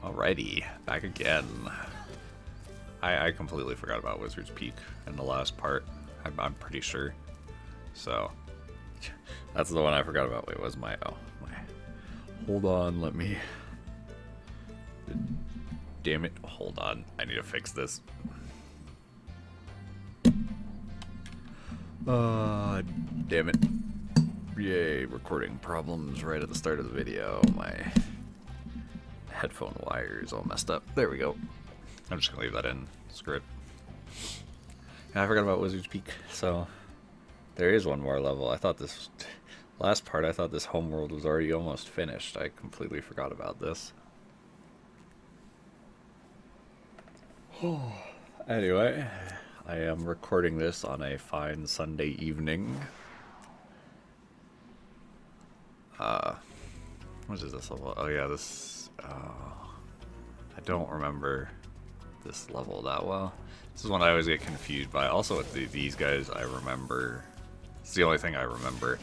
Alrighty, back again. I completely forgot about Wizard's Peak in the last part. I'm pretty sure. So, that's the one I forgot about. Wait, was my... Oh, my... Hold on, let me... Damn it, hold on. I need to fix this. Damn it. Yay, recording problems right at the start of the video. My headphone wire is all messed up. There we go. I'm just gonna leave that in. Screw it. Yeah, I forgot about Wizard's Peak. So, there is one more level. I thought this... Last part, I thought this homeworld was already almost finished. I completely forgot about this. Anyway, I am recording this on a fine Sunday evening. What is this level? Oh yeah, this... I don't remember this level that well. This is one I always get confused by. Also with these guys, I remember... It's the only thing I remember.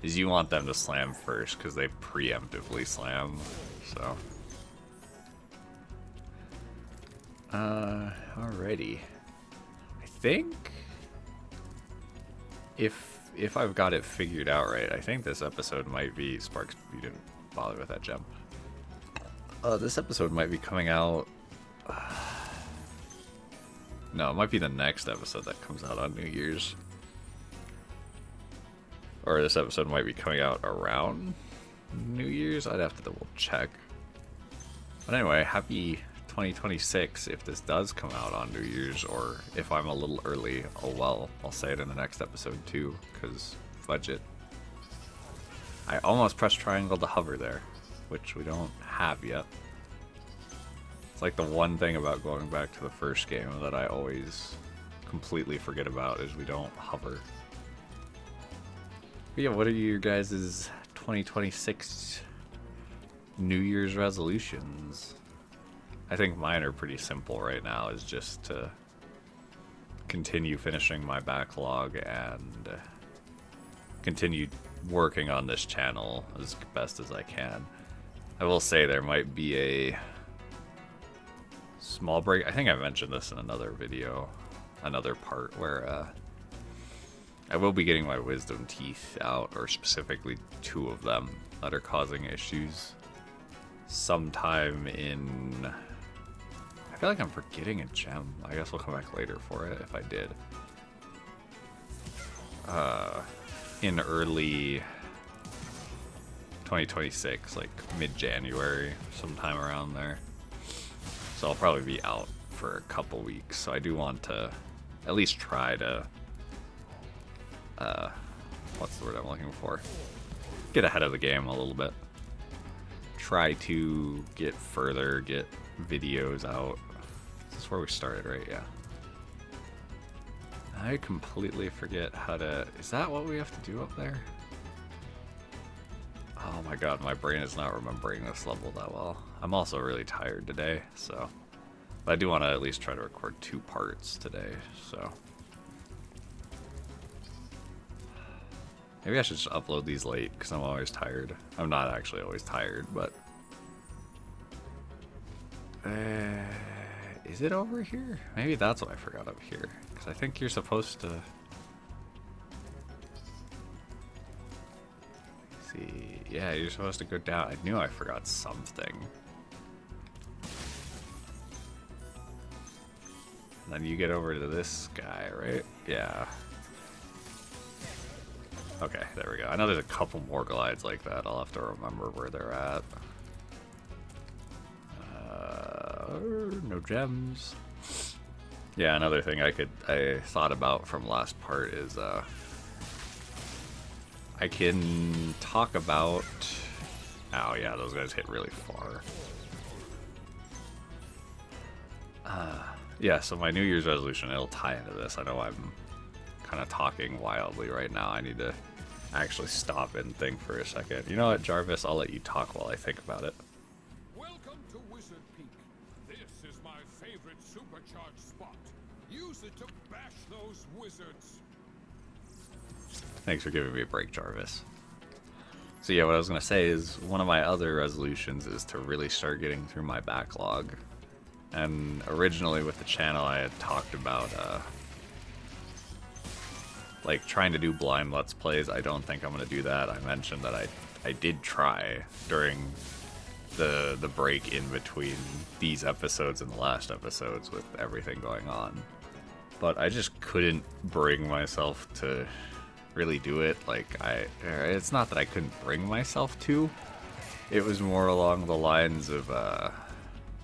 Is you want them to slam first, because they preemptively slam, so... Alrighty. I think... If I've got it figured out right, I think this episode might be... Sparks, you didn't bother with that gem. This episode might be coming out... No, it might be the next episode that comes out on New Year's. Or this episode might be coming out around New Year's. I'd have to double check. But anyway, happy 2026 if this does come out on New Year's, or if I'm a little early, oh well, I'll say it in the next episode too, because budget. I almost pressed triangle to hover there, which we don't have yet. It's like the one thing about going back to the first game that I always completely forget about is we don't hover. But yeah, what are your guys' 2026 New Year's resolutions? I think mine are pretty simple right now, is just to continue finishing my backlog and continue working on this channel as best as I can. I will say there might be a small break. I think I mentioned this in another video, another part, where I will be getting my wisdom teeth out, or specifically 2 of them that are causing issues sometime in... I feel like I'm forgetting a gem. I guess we'll come back later for it if I did. In early 2026, like mid-January, sometime around there. So I'll probably be out for a couple weeks. So I do want to at least try to... what's the word I'm looking for? Get ahead of the game a little bit. Try to get further, get videos out. This is where we started, right? Yeah. I completely forget how to... Is that what we have to do up there? Oh my god, my brain is not remembering this level that well. I'm also really tired today, so... But I do want to at least try to record 2 parts today, so... Maybe I should just upload these late, because I'm always tired. I'm not actually always tired, but... Is it over here? Maybe that's what I forgot up here. Because I think you're supposed to... See... Yeah, you're supposed to go down. I knew I forgot something. And then you get over to this guy, right? Yeah. Okay, there we go. I know there's a couple more glides like that. I'll have to remember where they're at. No gems. Yeah, another thing I thought about from last part is I can talk about... Oh yeah, those guys hit really far. Yeah, so my New Year's resolution, it'll tie into this. I know I'm kind of talking wildly right now. I need to actually stop and think for a second. You know what, Jarvis? I'll let you talk while I think about it. Welcome to Wizard Peak. This is my favorite supercharged spot. Use it to bash those wizards. Thanks for giving me a break, Jarvis. So yeah, what I was gonna say is one of my other resolutions is to really start getting through my backlog. And originally with the channel, I had talked about like trying to do blind Let's Plays. I don't think I'm gonna do that. I mentioned that I did try during the break in between these episodes and the last episodes with everything going on. But I just couldn't bring myself to really do it. Like, it's not that I couldn't bring myself to. It was more along the lines of, I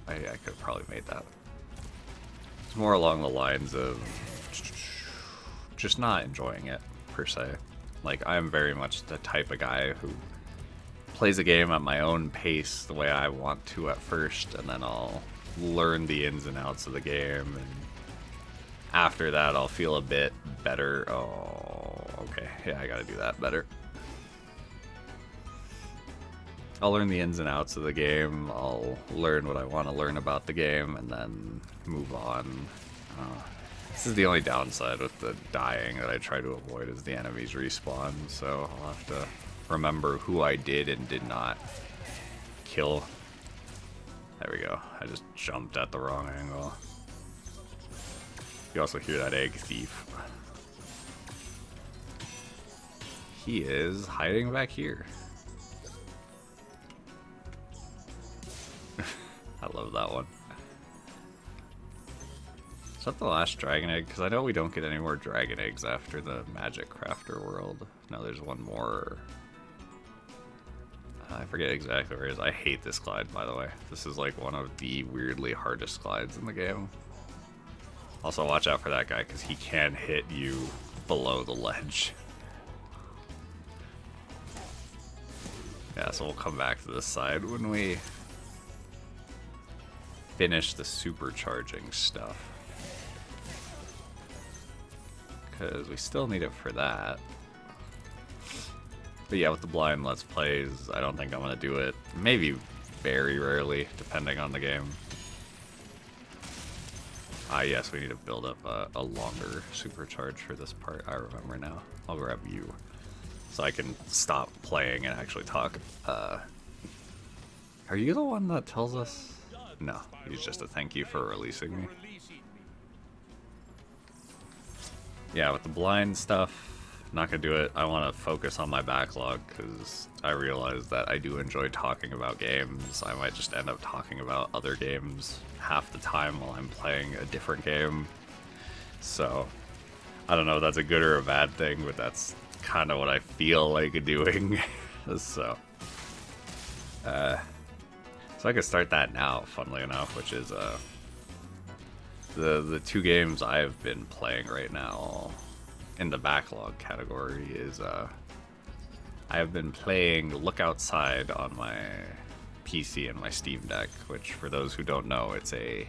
could have probably made that. It's more along the lines of just not enjoying it, per se. Like, I'm very much the type of guy who plays a game at my own pace the way I want to at first, and then I'll learn the ins and outs of the game, and after that I'll feel a bit better. Oh, okay, yeah, I gotta do that better. I'll learn the ins and outs of the game, I'll learn what I want to learn about the game, and then move on. This is the only downside with the dying that I try to avoid, is the enemies respawn, so I'll have to remember who I did and did not kill. There we go. I just jumped at the wrong angle. You also hear that egg thief. He is hiding back here. I love that one. Is that the last dragon egg? Because I know we don't get any more dragon eggs after the Magic Crafter world. No, there's one more. I forget exactly where it is. I hate this glide, by the way. This is like one of the weirdly hardest glides in the game. Also, watch out for that guy, because he can hit you below the ledge. Yeah, so we'll come back to this side when we finish the supercharging stuff. Because we still need it for that. But yeah, with the blind Let's Plays, I don't think I'm going to do it. Maybe very rarely, depending on the game. Ah, yes, we need to build up a longer supercharge for this part. I remember now. I'll grab you so I can stop playing and actually talk. Are you the one that tells us? No, he's just a thank you for releasing me. Yeah, with the blind stuff, not gonna do it. I want to focus on my backlog because I realize that I do enjoy talking about games. I might just end up talking about other games half the time while I'm playing a different game. So, I don't know if that's a good or a bad thing, but that's kind of what I feel like doing. So I could start that now, funnily enough, which is the two games I've been playing right now in the backlog category is I have been playing Look Outside on my PC and my Steam Deck, which for those who don't know, it's a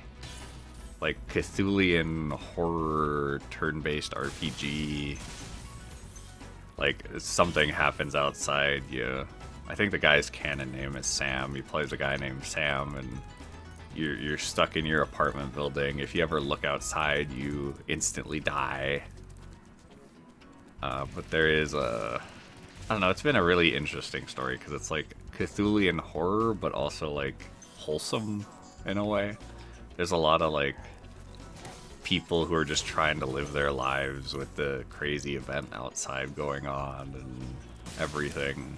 like Cthulhian horror turn-based RPG. Like something happens outside you. I think the guy's canon name is Sam. He plays a guy named Sam, and you're stuck in your apartment building. If you ever look outside, you instantly die. But there is I don't know, it's been a really interesting story because it's like Cthulhian horror, but also like wholesome in a way. There's a lot of like people who are just trying to live their lives with the crazy event outside going on and everything.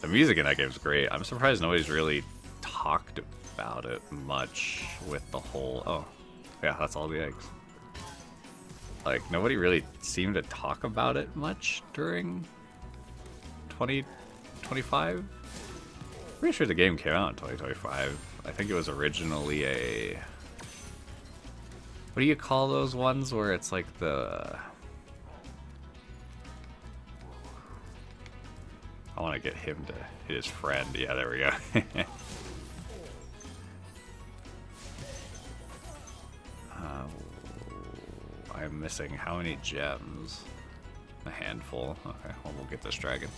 The music in that game is great. I'm surprised nobody's really talked about it much with the whole... Oh, yeah, that's all the eggs. Like, nobody really seemed to talk about it much during 2025. Pretty sure the game came out in 2025. I think it was originally a... What do you call those ones where it's like the... I want to get him to hit his friend. Yeah, there we go. I'm missing how many gems? A handful. Okay, well, we'll get this dragon.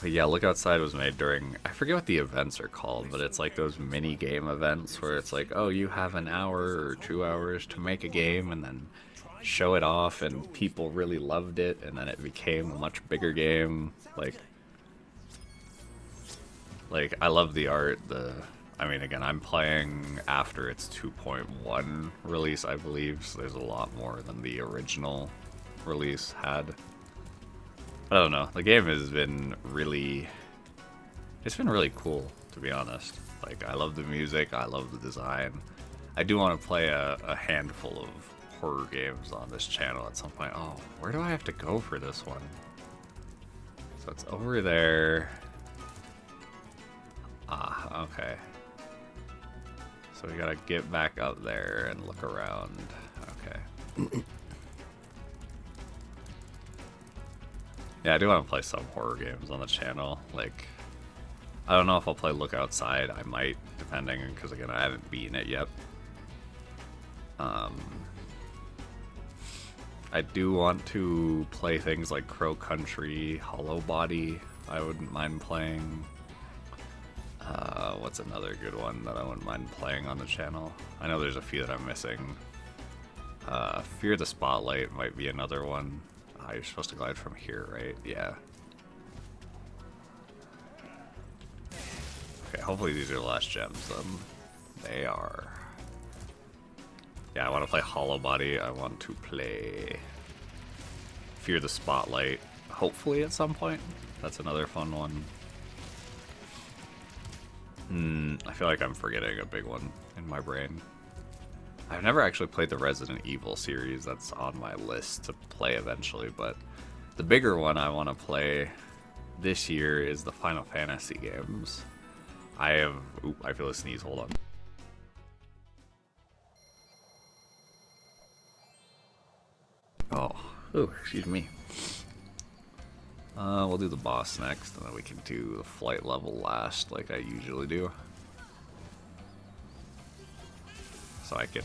But yeah, Look Outside was made during... I forget what the events are called, but it's like those mini-game events where it's like, oh, you have an hour or 2 hours to make a game, and then show it off and people really loved it, and then it became a much bigger game. Like I love the art. I mean, again, I'm playing after its 2.1 release, I believe, so there's a lot more than the original release had. I don't know. The game has been really... It's been really cool, to be honest. Like, I love the music, I love the design. I do want to play a handful of horror games on this channel at some point. Oh, where do I have to go for this one? So it's over there. Ah, okay. So we gotta get back up there and look around. Okay. Yeah, I do want to play some horror games on the channel. Like, I don't know if I'll play Look Outside. I might, depending, because again, I haven't beaten it yet. I do want to play things like Crow Country, Hollow Body. I wouldn't mind playing. What's another good one that I wouldn't mind playing on the channel? I know there's a few that I'm missing. Fear the Spotlight might be another one. You're supposed to glide from here, right? Yeah. Okay, hopefully these are the last gems. They are. Yeah, I want to play Hollow Body. I want to play Fear the Spotlight. Hopefully at some point. That's another fun one. I feel like I'm forgetting a big one in my brain. I've never actually played the Resident Evil series. That's on my list to play eventually, but the bigger one I want to play this year is the Final Fantasy games. I feel a sneeze, hold on. Oh, excuse me. We'll do the boss next, and then we can do the flight level last, like I usually do. So I can...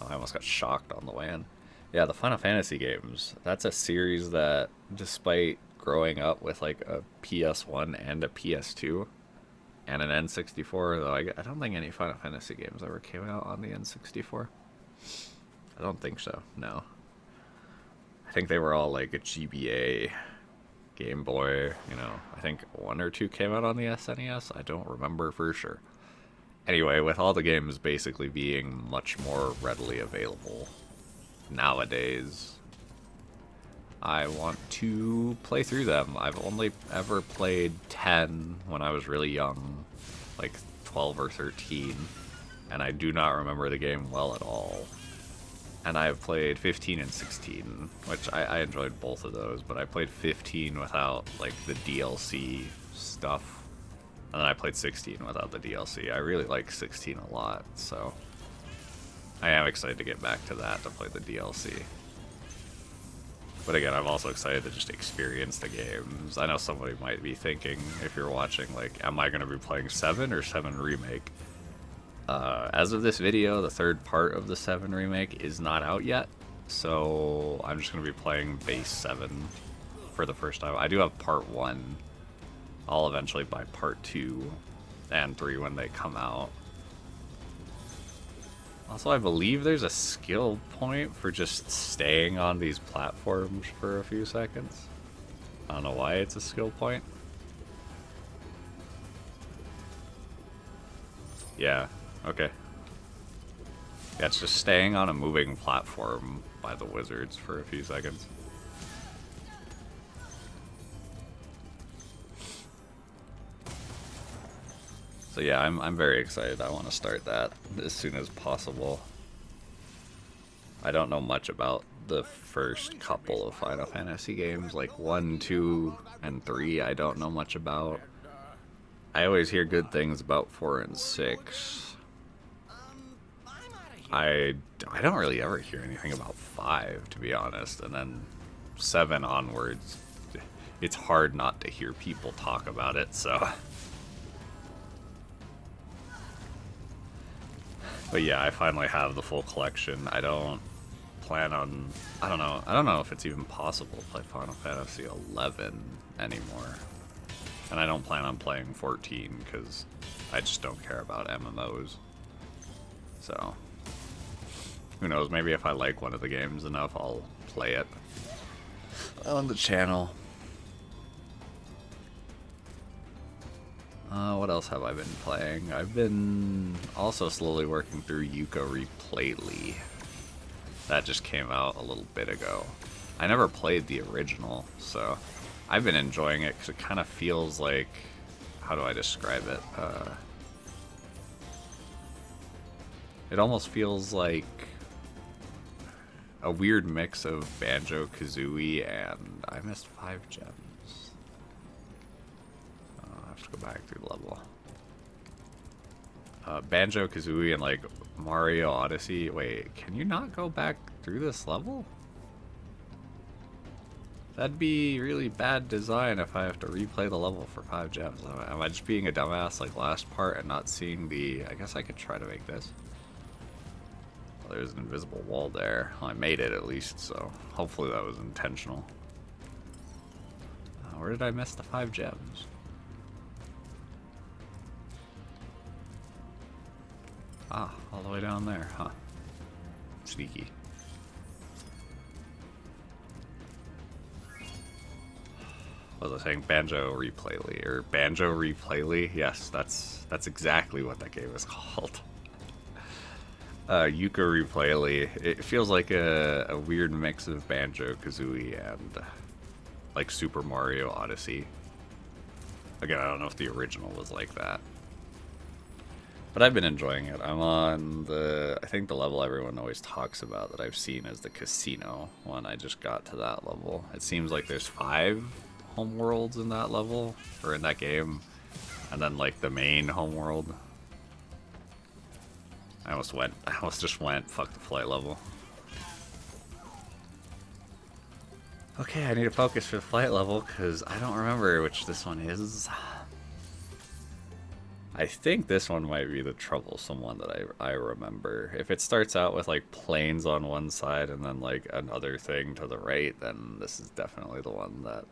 Oh, I almost got shocked on the way in. Yeah, the Final Fantasy games. That's a series that, despite growing up with like a PS1 and a PS2 and an N64, though I don't think any Final Fantasy games ever came out on the N64. I don't think so, no. I think they were all like a GBA, Game Boy, you know. I think one or two came out on the SNES. I don't remember for sure. Anyway, with all the games basically being much more readily available nowadays, I want to play through them. I've only ever played 10 when I was really young, like 12 or 13, and I do not remember the game well at all. And I've played 15 and 16, which I enjoyed both of those, but I played 15 without like the DLC stuff. And then I played 16 without the DLC. I really like 16 a lot, so I am excited to get back to that, to play the DLC. But again, I'm also excited to just experience the games. I know somebody might be thinking, if you're watching, like, am I going to be playing 7 or 7 Remake? As of this video, the third part of the 7 Remake is not out yet, so I'm just going to be playing base 7 for the first time. I do have part 1. I'll eventually buy part 2 and 3 when they come out. Also, I believe there's a skill point for just staying on these platforms for a few seconds. I don't know why it's a skill point. Yeah, okay. Yeah, it's just staying on a moving platform by the wizards for a few seconds. So yeah, I'm very excited. I want to start that as soon as possible. I don't know much about the first couple of Final Fantasy games, like 1, 2, and 3. I don't know much about. I always hear good things about 4 and 6. I don't really ever hear anything about 5, to be honest, and then 7 onwards, it's hard not to hear people talk about it, so... But yeah, I finally have the full collection. I don't plan on... I don't know if it's even possible to play Final Fantasy 11 anymore. And I don't plan on playing 14, because I just don't care about MMOs. So... Who knows, maybe if I like one of the games enough, I'll play it on the channel. What else have I been playing? I've been also slowly working through Yuka Replayly. That just came out a little bit ago. I never played the original, so I've been enjoying it because it kind of feels like... How do I describe it? It almost feels like a weird mix of Banjo-Kazooie and I missed 5 gems. I have to go back through the level. Banjo-Kazooie and like Mario Odyssey. Wait, can you not go back through this level? That'd be really bad design if I have to replay the level for 5 gems. Am I just being a dumbass like last part and not seeing the... I guess I could try to make this. Well, there's an invisible wall there. Well, I made it at least, so hopefully that was intentional. Where did I miss the 5 gems? Ah, all the way down there, huh? Sneaky. What was I saying? Banjo Replayly, or Banjo Replayly? Yes, that's exactly what that game is called. Yuka Replayly. It feels like a weird mix of Banjo-Kazooie and like Super Mario Odyssey. Again, I don't know if the original was like that. But I've been enjoying it. I'm on I think the level everyone always talks about that I've seen is the casino one. I just got to that level. It seems like there's 5 homeworlds in that level, or in that game, and then like the main homeworld. I almost just went, fuck the flight level. Okay, I need to focus for the flight level, because I don't remember which this one is. I think this one might be the troublesome one that I remember. If it starts out with like planes on one side and then like another thing to the right, then this is definitely the one that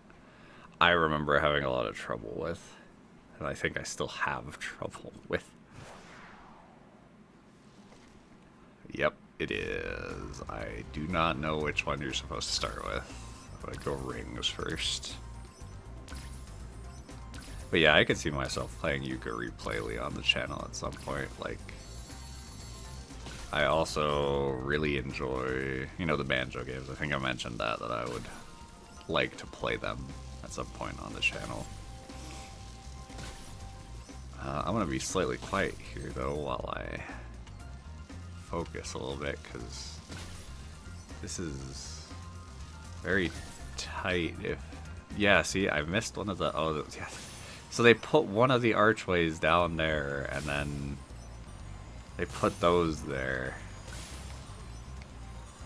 I remember having a lot of trouble with. And I think I still have trouble with. Yep, it is. I do not know which one you're supposed to start with. I'm gonna go rings first. But yeah, I could see myself playing Yuka Replayly on the channel at some point. Like, I also really enjoy, you know, the Banjo games. I think I mentioned that I would like to play them at some point on the channel. I'm gonna be slightly quiet here though while I focus a little bit, because this is very tight. Yeah, see, I missed one of the... Oh, yeah. So they put one of the archways down there, and then they put those there.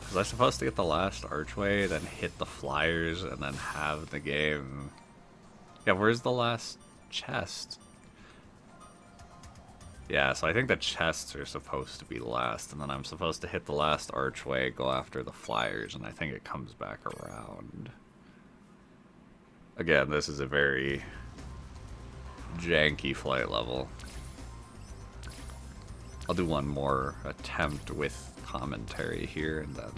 Was I supposed to get the last archway, then hit the flyers, and then have the game? Yeah, where's the last chest? Yeah, so I think the chests are supposed to be last, and then I'm supposed to hit the last archway, go after the flyers, and I think it comes back around. Again, this is a very janky flight level. I'll do one more attempt with commentary here, and then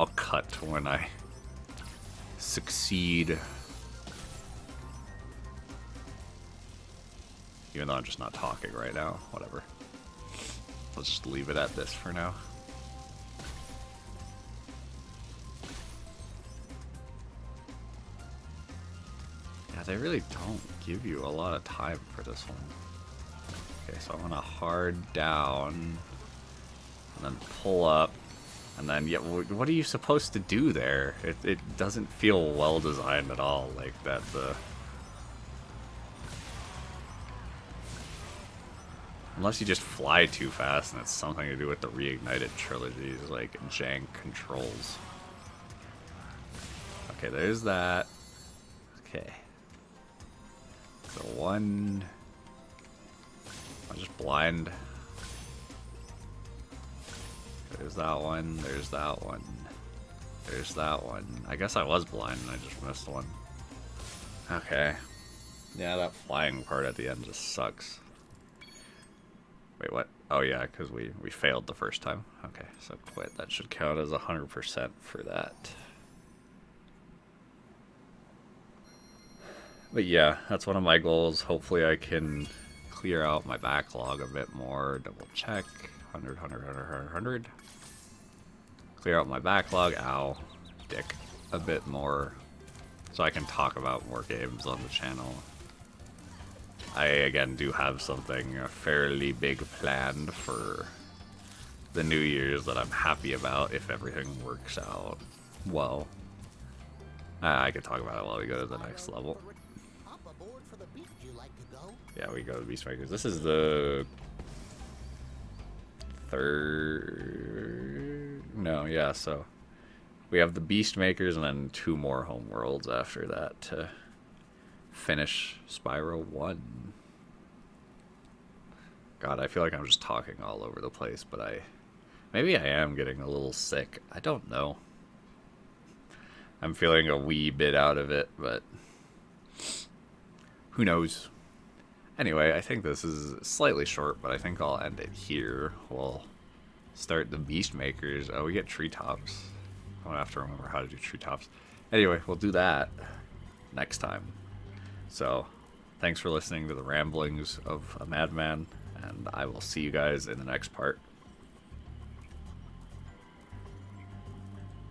I'll cut to when I succeed. Even though I'm just not talking right now. Whatever. Let's just leave it at this for now. Yeah, they really don't give you a lot of time for this one. Okay, so I'm gonna hard down, and then pull up, and then, yeah, what are you supposed to do there? It doesn't feel well designed at all, like that. Unless you just fly too fast, and it's something to do with the Reignited Trilogy's, like, jank controls. Okay, there's that. Okay. So one... I'm just blind. There's that one, there's that one. There's that one. I guess I was blind and I just missed one. Okay. Yeah, that flying part at the end just sucks. Wait, what? Oh yeah, because we failed the first time. Okay, so quit. That should count as 100% for that. But yeah, that's one of my goals. Hopefully I can clear out my backlog a bit more. Double check. 100, 100, 100, 100, 100. Clear out my backlog. Ow. Dick. A bit more. So I can talk about more games on the channel. I, again, do have something fairly big planned for the New Year's that I'm happy about if everything works out well. I can talk about it while we go to the next level. Yeah, we go to Beastmakers. This is the third... No, yeah, so... We have the Beastmakers and then 2 more homeworlds after that to finish Spyro 1. God, I feel like I'm just talking all over the place, but maybe I am getting a little sick. I don't know. I'm feeling a wee bit out of it, but who knows? Anyway, I think this is slightly short, but I think I'll end it here. We'll start the Beastmakers. Oh, we get treetops. I don't have to remember how to do treetops. Anyway, we'll do that next time. So, thanks for listening to the ramblings of a madman, and I will see you guys in the next part.